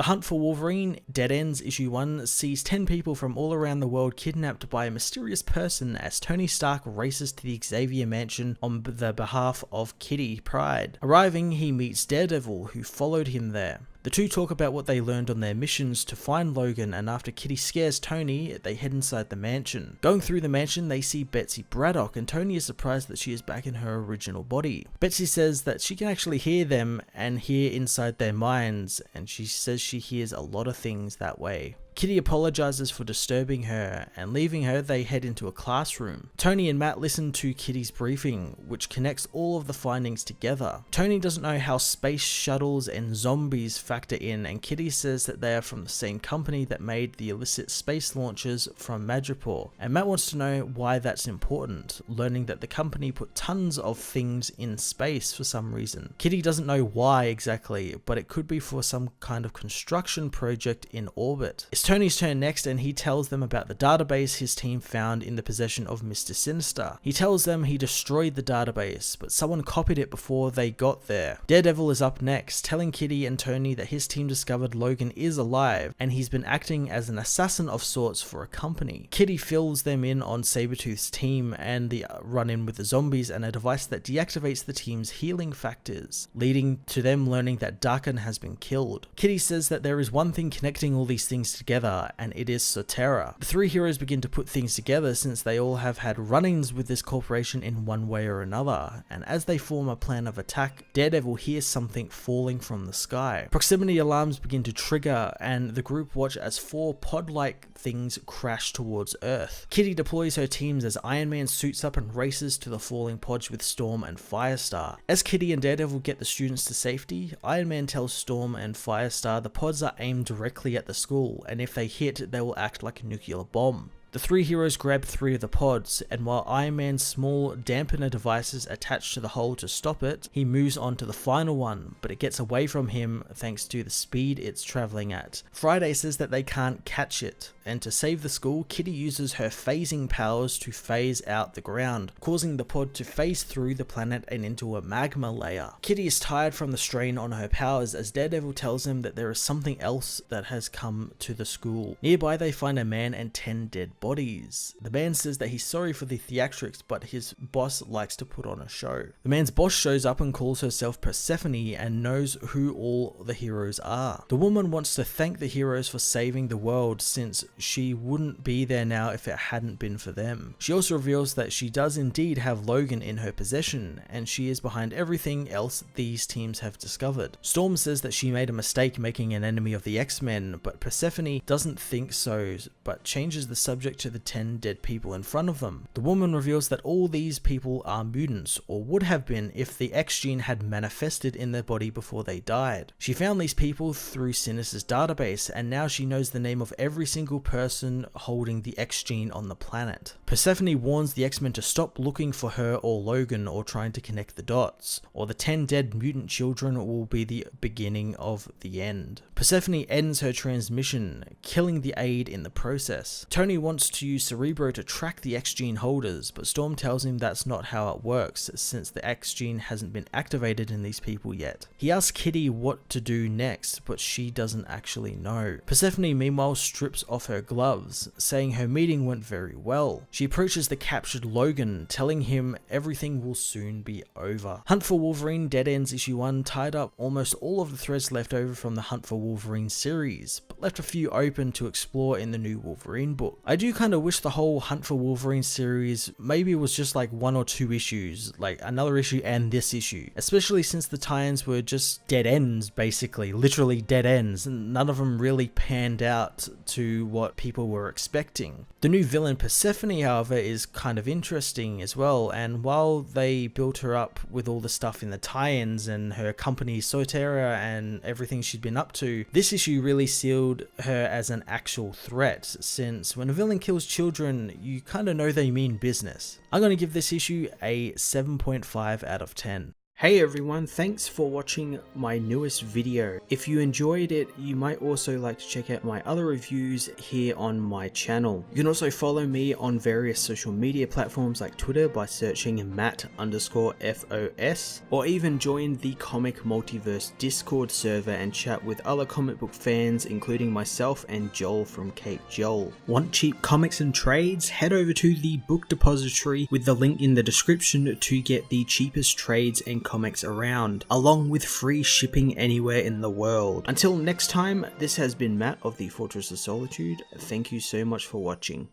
The Hunt for Wolverine, Dead Ends Issue 1, sees 10 people from all around the world kidnapped by a mysterious person as Tony Stark races to the Xavier Mansion on the behalf of Kitty Pryde. Arriving, he meets Daredevil, who followed him there. The two talk about what they learned on their missions to find Logan, and after Kitty scares Tony, they head inside the mansion. Going through the mansion, they see Betsy Braddock, and Tony is surprised that she is back in her original body. Betsy says that she can actually hear them and hear inside their minds, and she says she hears a lot of things that way. Kitty apologizes for disturbing her, and leaving her, they head into a classroom. Tony and Matt listen to Kitty's briefing, which connects all of the findings together. Tony doesn't know how space shuttles and zombies factor in, and Kitty says that they are from the same company that made the illicit space launches from Madripoor, and Matt wants to know why that's important, learning that the company put tons of things in space for some reason. Kitty doesn't know why exactly, but it could be for some kind of construction project in orbit. It's Tony's turn next, and he tells them about the database his team found in the possession of Mr. Sinister. He tells them he destroyed the database, but someone copied it before they got there. Daredevil is up next, telling Kitty and Tony that his team discovered Logan is alive, and he's been acting as an assassin of sorts for a company. Kitty fills them in on Sabretooth's team and the run-in with the zombies and a device that deactivates the team's healing factors, leading to them learning that Daken has been killed. Kitty says that there is one thing connecting all these things together, and it is Sotera. The three heroes begin to put things together since they all have had run-ins with this corporation in one way or another, and as they form a plan of attack, Daredevil hears something falling from the sky. Proximity alarms begin to trigger, and the group watch as four pod-like things crash towards Earth. Kitty deploys her teams as Iron Man suits up and races to the falling pods with Storm and Firestar. As Kitty and Daredevil get the students to safety, Iron Man tells Storm and Firestar the pods are aimed directly at the school, and if they hit, they will act like a nuclear bomb. The three heroes grab 3 of the pods, and while Iron Man's small dampener devices attach to the hull to stop it, he moves on to the final one, but it gets away from him thanks to the speed it's traveling at. Friday says that they can't catch it, and to save the school, Kitty uses her phasing powers to phase out the ground, causing the pod to phase through the planet and into a magma layer. Kitty is tired from the strain on her powers as Daredevil tells him that there is something else that has come to the school. Nearby, they find a man and 10 dead bodies. The man says that he's sorry for the theatrics, but his boss likes to put on a show. The man's boss shows up and calls herself Persephone and knows who all the heroes are. The woman wants to thank the heroes for saving the world since she wouldn't be there now if it hadn't been for them. She also reveals that she does indeed have Logan in her possession, and she is behind everything else these teams have discovered. Storm says that she made a mistake making an enemy of the X-Men, but Persephone doesn't think so, but changes the subject to the 10 dead people in front of them. The woman reveals that all these people are mutants, or would have been if the X gene had manifested in their body before they died. She found these people through Sinister's database, and now she knows the name of every single person holding the X gene on the planet. Persephone warns the X-Men to stop looking for her or Logan or trying to connect the dots, or the 10 dead mutant children will be the beginning of the end. Persephone ends her transmission, killing the aide in the process. Tony wants to use Cerebro to track the X gene holders, but Storm tells him that's not how it works since the X gene hasn't been activated in these people yet. He asks Kitty what to do next, but she doesn't actually know. Persephone meanwhile strips off her gloves, saying her meeting went very well. She approaches the captured Logan, telling him everything will soon be over. Hunt for Wolverine Dead Ends Issue 1 tied up almost all of the threads left over from the Hunt for Wolverine series, but left a few open to explore in the new Wolverine book. I do kind of wish the whole Hunt for Wolverine series maybe was just like 1 or 2 issues, like another issue and this issue, especially since the tie-ins were just dead ends, basically, literally dead ends, and none of them really panned out to what people were expecting. The new villain Persephone, however, is kind of interesting as well, and while they built her up with all the stuff in the tie-ins and her company Sotera and everything she'd been up to, this issue really sealed her as an actual threat, since when a villain kills children, you kind of know they mean business. I'm going to give this issue a 7.5 out of 10. Hey everyone, thanks for watching my newest video. If you enjoyed it, you might also like to check out my other reviews here on my channel. You can also follow me on various social media platforms like Twitter by searching Matt_FOS, or even join the Comic Multiverse Discord server and chat with other comic book fans, including myself and Joel from Cape Joel. Want cheap comics and trades? Head over to the book depository with the link in the description to get the cheapest trades and comics around, along with free shipping anywhere in the world. Until next time, this has been Matt of the Fortress of Solitude. Thank you so much for watching.